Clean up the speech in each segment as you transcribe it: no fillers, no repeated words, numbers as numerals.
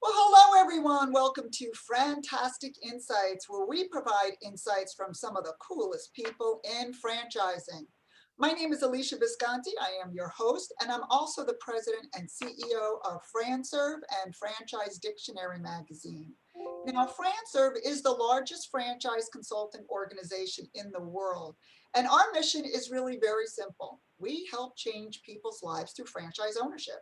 Well, hello everyone. Welcome to FranTastic Insights, where we provide insights from some of the coolest people in franchising. My name is Alesia Visconti. I am your host, and I'm also the president and CEO of FranServe and Franchise Dictionary magazine. Now, FranServe is the largest franchise consultant organization in the world, and our mission is really very simple. We help change people's lives through franchise ownership.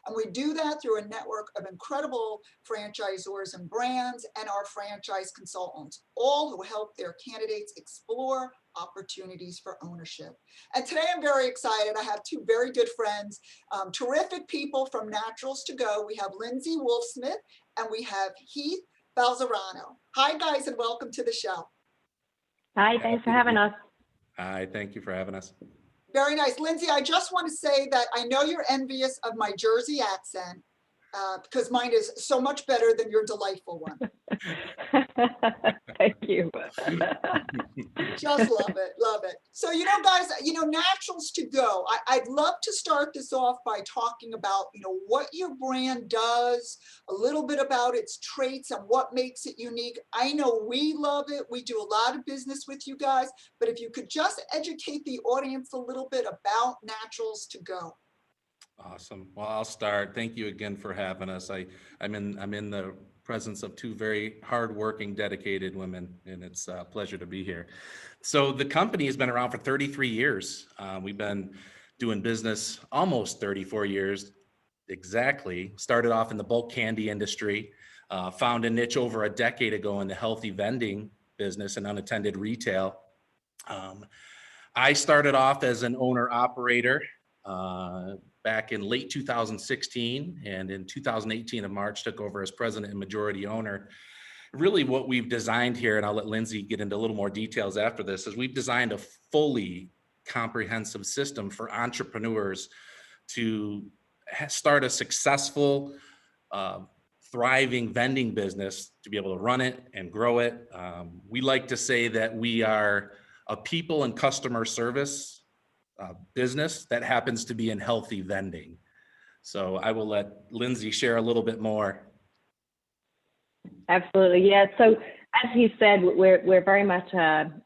And we do that through a network of incredible franchisors and brands and our franchise consultants, all who help their candidates explore opportunities for ownership. And today I'm very excited. I have two very good friends, terrific people from Naturals2Go. We have Lyndsey Wolfsmith and we have Heath Falzarano. Hi guys, and welcome to the show. Hi, thanks for having us. Hi, thank you for having us. Very nice. Lyndsey, I just want to say that I know you're envious of my Jersey accent because mine is so much better than your delightful one. Thank you. Just love it, love it. So, guys, Naturals2Go, I'd love to start this off by talking about, what your brand does, a little bit about its traits and what makes it unique. I know we love it. We do a lot of business with you guys, but if you could just educate the audience a little bit about Naturals2Go. Awesome. Well, I'll start. Thank you again for having us. I'm in the presence of two very hardworking, dedicated women, and it's a pleasure to be here. So the company has been around for 33 years. We've been doing business almost 34 years exactly. Started off in the bulk candy industry, found a niche over a decade ago in the healthy vending business and unattended retail. I started off as an owner-operator back in late 2016, and in 2018 of March took over as president and majority owner. Really what we've designed here, and I'll let Lyndsey get into a little more details after this, is we've designed a fully comprehensive system for entrepreneurs to start a successful, thriving vending business, to be able to run it and grow it. We like to say that we are a people and customer service business that happens to be in healthy vending. So I will let Lyndsey share a little bit more. Absolutely, yeah. So as he said, we're very much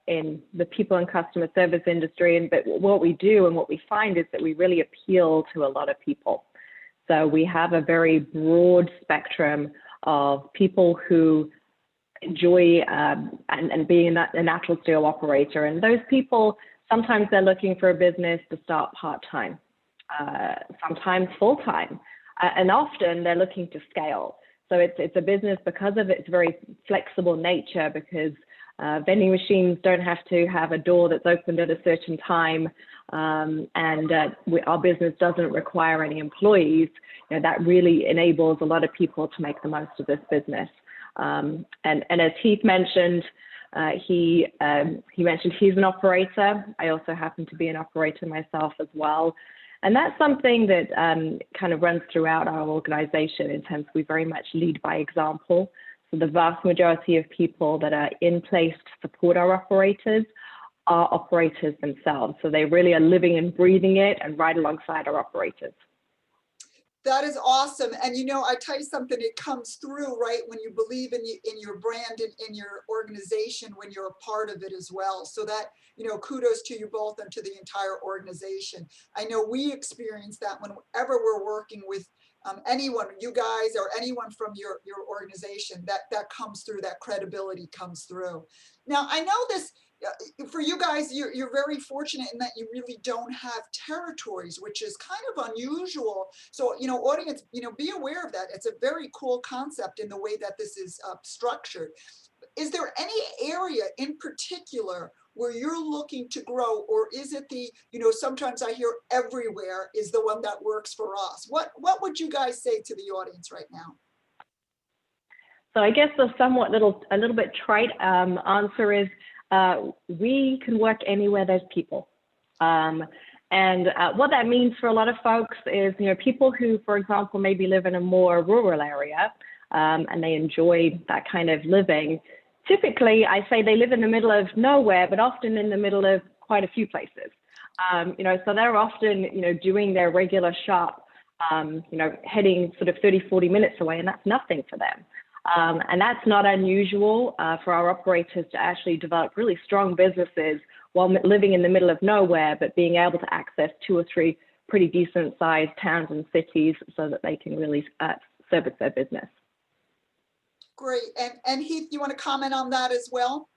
in the people and customer service industry, but what we do and what we find is that we really appeal to a lot of people. So we have a very broad spectrum of people who enjoy and being a Naturals2Go operator, and those people, sometimes they're looking for a business to start part-time, sometimes full-time, and often they're looking to scale. So it's a business because of its very flexible nature, because vending machines don't have to have a door that's opened at a certain time, and our business doesn't require any employees. That really enables a lot of people to make the most of this business. And as Heath mentioned, he mentioned he's an operator. I also happen to be an operator myself as well. And that's something that kind of runs throughout our organization in terms we very much lead by example. So the vast majority of people that are in place to support our operators are operators themselves. So they really are living and breathing it and right alongside our operators. That is awesome. And I tell you something, it comes through, right, when you believe in your brand and in your organization, when you're a part of it as well. So that, kudos to you both and to the entire organization. I know we experience that whenever we're working with anyone, you guys or anyone from your organization, that comes through, that credibility comes through. Now, I know this, for you guys, you're very fortunate in that you really don't have territories, which is kind of unusual. So, audience, be aware of that. It's a very cool concept in the way that this is structured. Is there any area in particular where you're looking to grow, or is it the, sometimes I hear everywhere is the one that works for us? What would you guys say to the audience right now? So I guess the a little bit trite answer is, we can work anywhere there's people. And what that means for a lot of folks is, people who, for example, maybe live in a more rural area and they enjoy that kind of living. Typically, I say they live in the middle of nowhere, but often in the middle of quite a few places. So they're often, doing their regular shop heading sort of 30, 40 minutes away, and that's nothing for them. And that's not unusual for our operators to actually develop really strong businesses while living in the middle of nowhere, but being able to access 2 or 3 pretty decent sized towns and cities so that they can really service their business. Great. And Heath, you want to comment on that as well?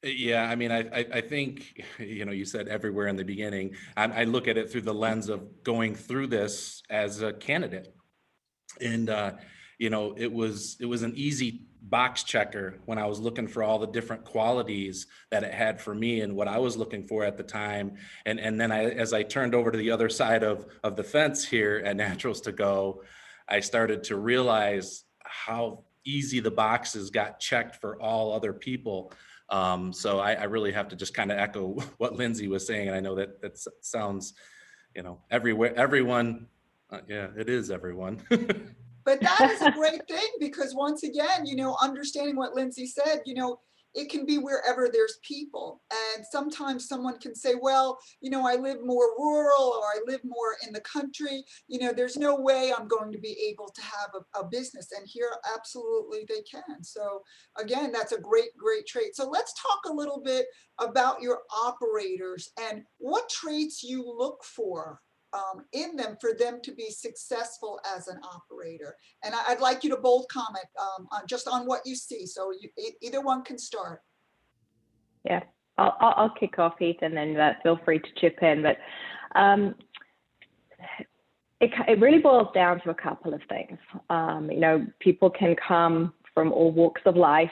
Yeah, I mean, I think, you said everywhere in the beginning. I look at it through the lens of going through this as a candidate. And, it was an easy box checker when I was looking for all the different qualities that it had for me and what I was looking for at the time. And then as I turned over to the other side of the fence here at Naturals2Go, I started to realize how easy the boxes got checked for all other people. So I really have to just kind of echo what Lyndsey was saying. And I know that sounds, everywhere, everyone, yeah, it is everyone. But that is a great thing, because once again, understanding what Lyndsey said, it can be wherever there's people. And sometimes someone can say, well, I live more rural, or I live more in the country. There's no way I'm going to be able to have a business. And here, absolutely they can. So again, that's a great, great trait. So let's talk a little bit about your operators and what traits you look for in them for them to be successful as an operator. And I'd like you to both comment on what you see. So either one can start. Yeah, I'll kick off, Heath, and then feel free to chip in. But it really boils down to a couple of things. People can come from all walks of life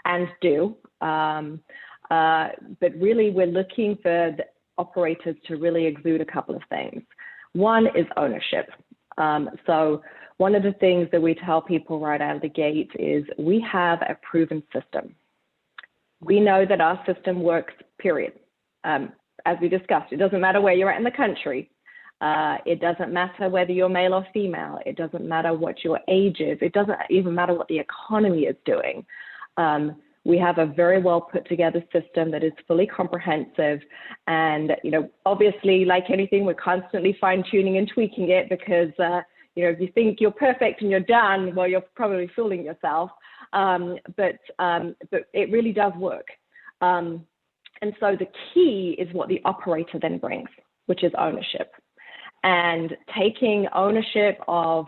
and do, but really we're looking for the operators to really exude a couple of things. One is ownership. So one of the things that we tell people right out of the gate is we have a proven system. We know that our system works, period. As we discussed, it doesn't matter where you're at in the country. It doesn't matter whether you're male or female. It doesn't matter what your age is. It doesn't even matter what the economy is doing. We have a very well put together system that is fully comprehensive. And, obviously, like anything, we're constantly fine tuning and tweaking it, because, if you think you're perfect and you're done, well, you're probably fooling yourself. But it really does work. And so the key is what the operator then brings, which is ownership, and taking ownership of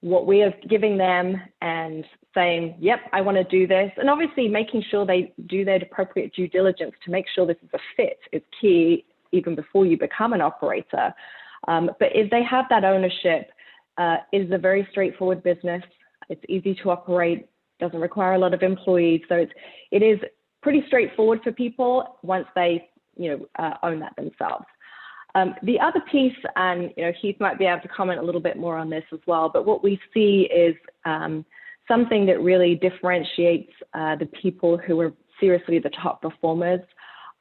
what we are giving them and saying, yep, I want to do this. And obviously making sure they do their appropriate due diligence to make sure this is a fit is key, even before you become an operator. But if they have that ownership, it is a very straightforward business. It's easy to operate, doesn't require a lot of employees. So it is pretty straightforward for people once they own that themselves. The other piece, and Heath might be able to comment a little bit more on this as well, but what we see is something that really differentiates the people who are seriously the top performers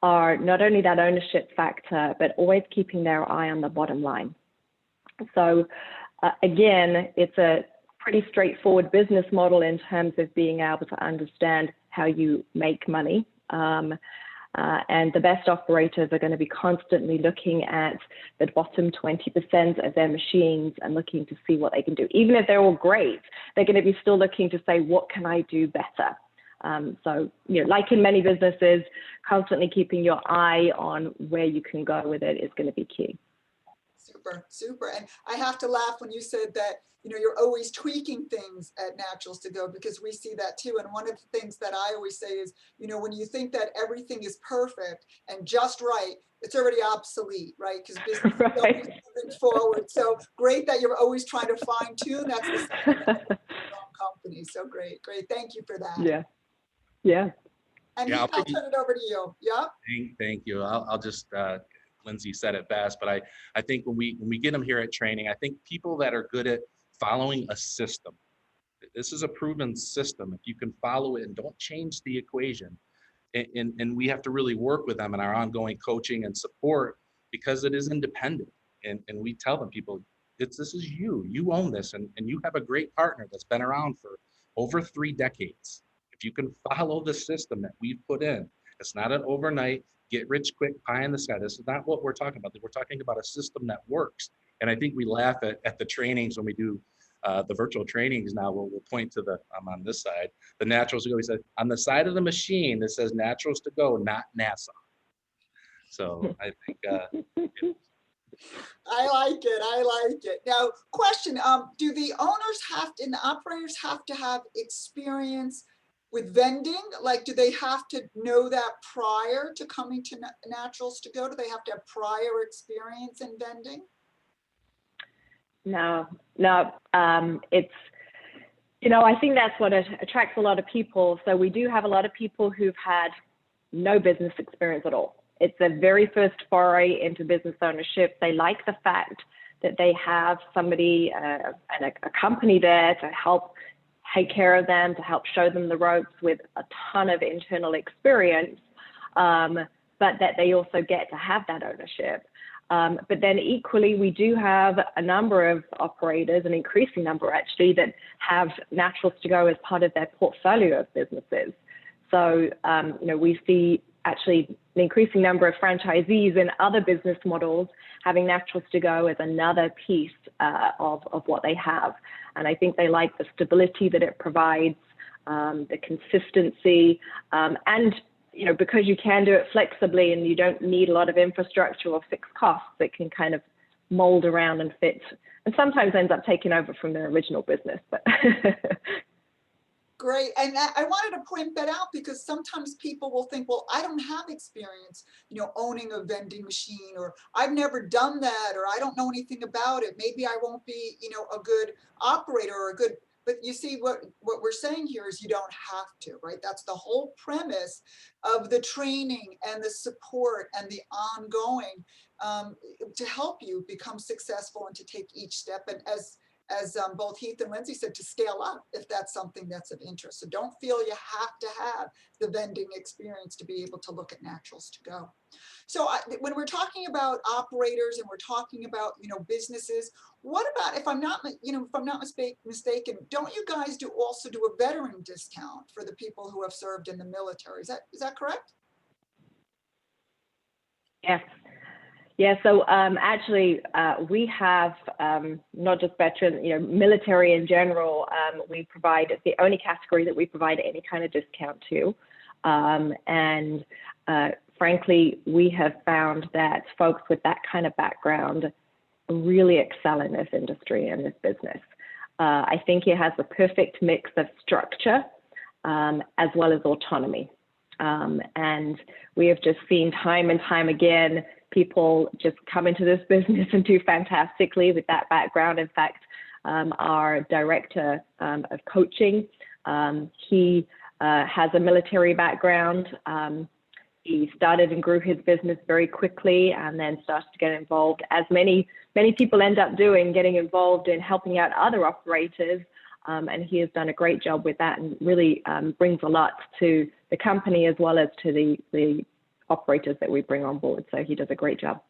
are not only that ownership factor, but always keeping their eye on the bottom line. So again, it's a pretty straightforward business model in terms of being able to understand how you make money. And the best operators are going to be constantly looking at the bottom 20% of their machines and looking to see what they can do. Even if they're all great, they're going to be still looking to say, what can I do better? So, like in many businesses, constantly keeping your eye on where you can go with it is going to be key. Super, super. And I have to laugh when you said that, you're always tweaking things at Naturals2Go, because we see that too. And one of the things that I always say is, when you think that everything is perfect and just right, it's already obsolete, right? Because business is always moving forward. So great that you're always trying to fine tune. That's the same company. So great, great. Thank you for that. Yeah. Yeah. And yeah, I'll turn it over to you. Yeah. Thank you. I'll just, Lyndsey said it best, but I think when we get them here at training, I think people that are good at following a system, this is a proven system. If you can follow it and don't change the equation, and we have to really work with them in our ongoing coaching and support, because it is independent. And we tell them, people, this is you own this, and you have a great partner that's been around for over 3 decades. If you can follow the system that we've put in, it's not an overnight get rich quick pie in the sky. This is not what we're talking about. We're talking about a system that works. And I think we laugh at the trainings when we do the virtual trainings now, we'll point to I'm on this side, the Naturals2Go. He said, on the side of the machine, it says Naturals2Go, not NASA. So I think I like it. I like it. Now, question, do the owners have to, and the operators have to have experience with vending? Like, do they have to know that prior to coming to Naturals2Go? Do they have to have prior experience in vending? No, it's, I think that's what attracts a lot of people. So we do have a lot of people who've had no business experience at all. It's their very first foray into business ownership. They like the fact that they have somebody and a company there to help take care of them, to help show them the ropes with a ton of internal experience, but that they also get to have that ownership. But then equally, we do have a number of operators, an increasing number actually, that have Naturals2Go as part of their portfolio of businesses. So, we see actually an increasing number of franchisees in other business models having Naturals2Go as another piece of what they have. And I think they like the stability that it provides, the consistency, and because you can do it flexibly and you don't need a lot of infrastructure or fixed costs, it can kind of mold around and fit, and sometimes ends up taking over from their original business. But Great. And I wanted to point that out because sometimes people will think, well, I don't have experience, owning a vending machine, or I've never done that, or I don't know anything about it. Maybe I won't be, a good operator or a good, but you see what we're saying here is you don't have to, right? That's the whole premise of the training and the support and the ongoing to help you become successful and to take each step. And as both Heath and Lyndsey said, to scale up if that's something that's of interest. So don't feel you have to have the vending experience to be able to look at Naturals2Go. So when we're talking about operators and we're talking about, businesses, what about, if I'm not mistaken, don't you guys also do a veteran discount for the people who have served in the military? Is that correct? yes. Yeah, so actually, we have not just veterans, military in general. We provide, it's the only category that we provide any kind of discount to. And frankly, we have found that folks with that kind of background really excel in this industry and this business. I think it has the perfect mix of structure as well as autonomy. And we have just seen time and time again, people just come into this business and do fantastically with that background. In fact, our director of coaching, he has a military background. He started and grew his business very quickly and then started to get involved, as many people end up doing, getting involved in helping out other operators. And he has done a great job with that and really brings a lot to the company as well as to the operators that we bring on board. So he does a great job.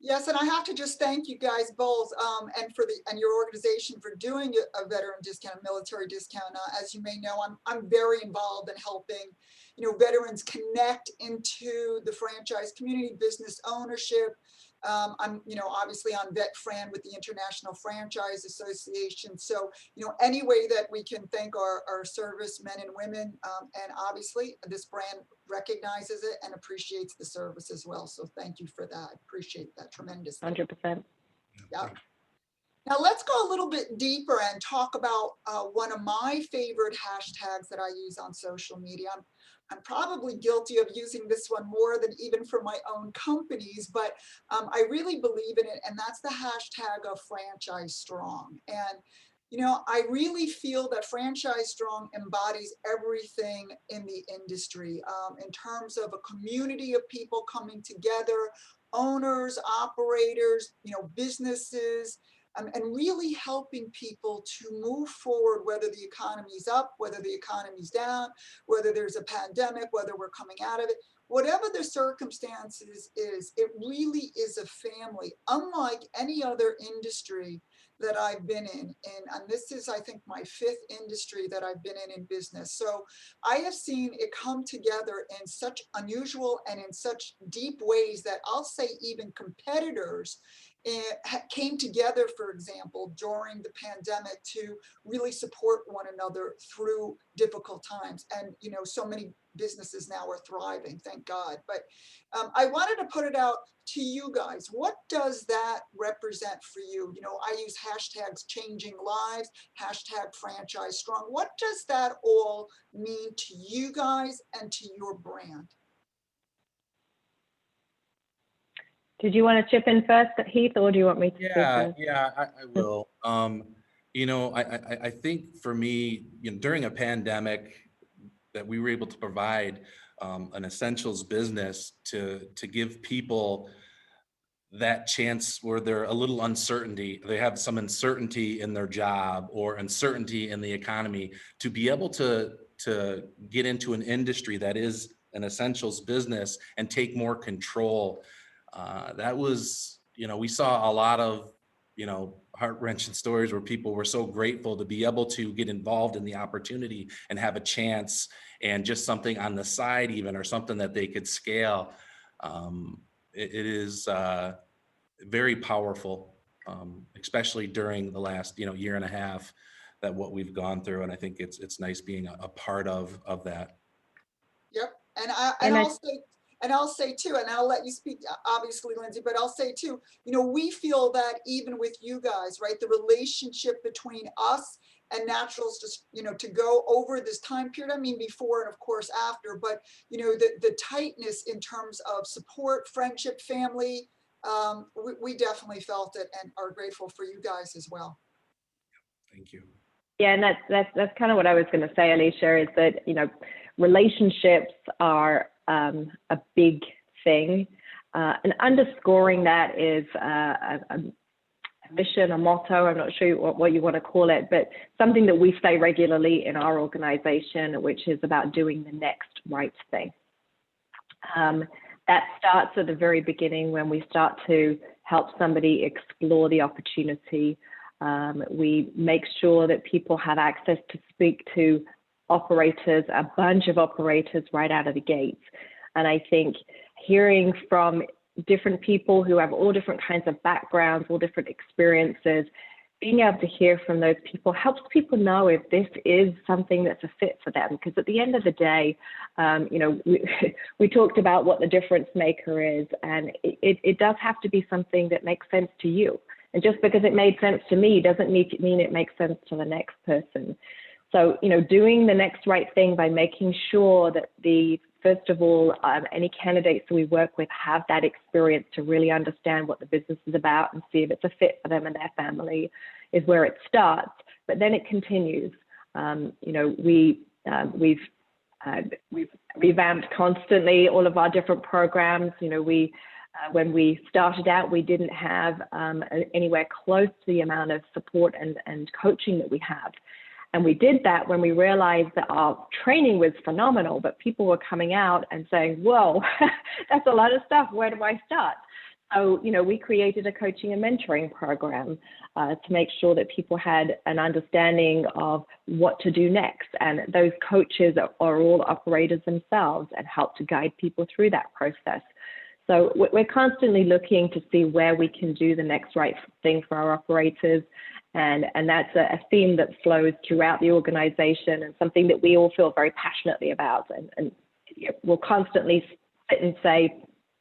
Yes, and I have to just thank you guys both and your organization for doing a veteran discount, a military discount. As you may know, I'm very involved in helping, veterans connect into the franchise community, business ownership. I'm, obviously on VetFran with the International Franchise Association. So, any way that we can thank our servicemen and women, and obviously this brand recognizes it and appreciates the service as well. So thank you for that. Appreciate that tremendously. 100%. Yeah. Now let's go a little bit deeper and talk about one of my favorite hashtags that I use on social media. I'm probably guilty of using this one more than even for my own companies, but I really believe in it, and that's the hashtag of Franchise Strong. And I really feel that Franchise Strong embodies everything in the industry in terms of a community of people coming together, owners, operators, businesses, and really helping people to move forward, whether the economy's up, whether the economy's down, whether there's a pandemic, whether we're coming out of it. Whatever the circumstances is, it really is a family, unlike any other industry that I've been in. And this is, I think, my 5th industry that I've been in business. So I have seen it come together in such unusual and in such deep ways that I'll say even competitors came together, for example, during the pandemic to really support one another through difficult times. And, you know, so many businesses now are thriving, thank God. But I wanted to put it out to you guys. What does that represent for you? You know, I use hashtags changing lives, hashtag franchise strong. What does that all mean to you guys and to your brand? Did you want to chip in first, Heath, or do you want me to speak Yeah, first? yeah, I will. You know, I think for me, you know, during a pandemic, that we were able to provide an essentials business to give people that chance where they're a little uncertainty, they have some uncertainty in their job or uncertainty in the economy, to be able to get into an industry that is an essentials business and take more control. That was, you know, we saw a lot of, you know, heart-wrenching stories where people were so grateful to be able to get involved in the opportunity and have a chance, and just something on the side even, or something that they could scale. It is very powerful, especially during the last, you know, year and a half, that what we've gone through. And I think it's nice being a part of that. Yep. And And I, I'll say too, and I'll let you speak, obviously, Lyndsey, but I'll say too, you know, we feel that even with you guys, right, the relationship between us and Naturals, just, you know, to go over this time period, I mean, before and of course after, but, you know, the tightness in terms of support, friendship, family, we definitely felt it and are grateful for you guys as well. Thank you. yeah, and that's kind of what I was going to say, Alesia, is that, you know, relationships are a big thing, and underscoring that is a mission, a motto. I'm not sure what you want to call it, but something that we say regularly in our organization, which is about doing the next right thing. That starts at the very beginning when we start to help somebody explore the opportunity. We make sure that people have access to speak to operators, a bunch of operators right out of the gates. And I think hearing from different people who have all different kinds of backgrounds, all different experiences, being able to hear from those people helps people know if this is something that's a fit for them. Because at the end of the day, you know, we talked about what the difference maker is, and it does have to be something that makes sense to you. And just because it made sense to me doesn't mean it makes sense to the next person. So, you know, doing the next right thing by making sure that first of all, any candidates that we work with have that experience to really understand what the business is about and see if it's a fit for them and their family is where it starts. But then it continues. You know, we've revamped constantly all of our different programs. You know, when we started out, we didn't have anywhere close to the amount of support and coaching that we have. And we did that when we realized that our training was phenomenal, but people were coming out and saying, whoa, that's a lot of stuff. Where do I start? So, you know, we created a coaching and mentoring program to make sure that people had an understanding of what to do next. And those coaches are all operators themselves and help to guide people through that process. So we're constantly looking to see where we can do the next right thing for our operators. And that's a theme that flows throughout the organization and something that we all feel very passionately about. And we'll constantly sit and say,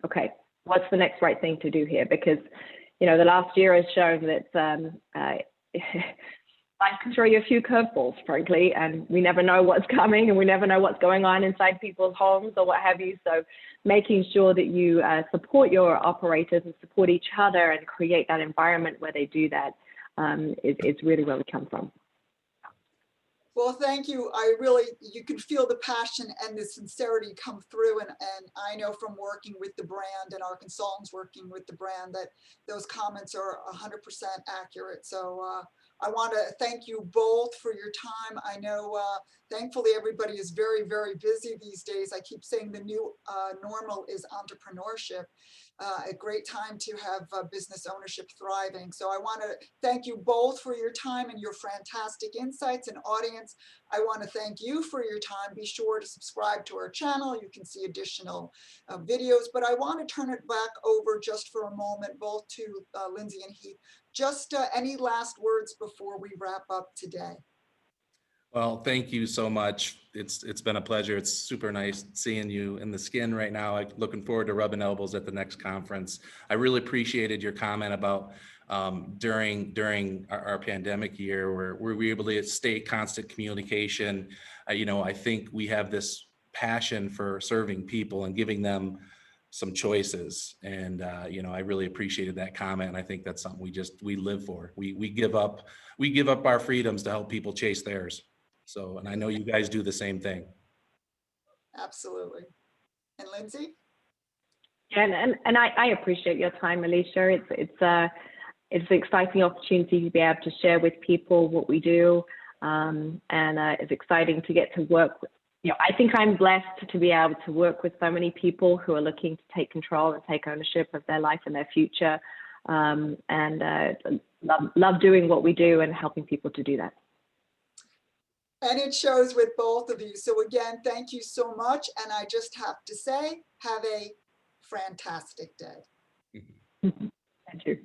okay, what's the next right thing to do here? Because, you know, the last year has shown that life can throw you a few curveballs, frankly, and we never know what's coming and we never know what's going on inside people's homes or what have you. So making sure that you support your operators and support each other and create that environment where they do that is really where we come from. Well, thank you. You can feel the passion and the sincerity come through. And I know from working with the brand and our consultants working with the brand that those comments are 100% accurate. So I want to thank you both for your time. I know, thankfully, everybody is very, very busy these days. I keep saying the new normal is entrepreneurship. a great time to have business ownership thriving. So I want to thank you both for your time and your fantastic insights. And audience, I want to thank you for your time. Be sure to subscribe to our channel. You can see additional videos, but I want to turn it back over just for a moment, both to Lyndsey and Heath. Just any last words before we wrap up today? Well, thank you so much. It's been a pleasure. It's super nice seeing you in the skin right now. I'm looking forward to rubbing elbows at the next conference. I really appreciated your comment about during our pandemic year where we were able to stay constant communication. I think we have this passion for serving people and giving them some choices. And, I really appreciated that comment. And I think that's something we live for. We give up our freedoms to help people chase theirs. So, and I know you guys do the same thing. Absolutely. And Lyndsey? And I appreciate your time, Alesia. It's an exciting opportunity to be able to share with people what we do. And it's exciting to get to work with, I think I'm blessed to be able to work with so many people who are looking to take control and take ownership of their life and their future. Love doing what we do and helping people to do that. And it shows with both of you. So again, thank you so much. And I just have to say, have a FranTastic day. Thank you.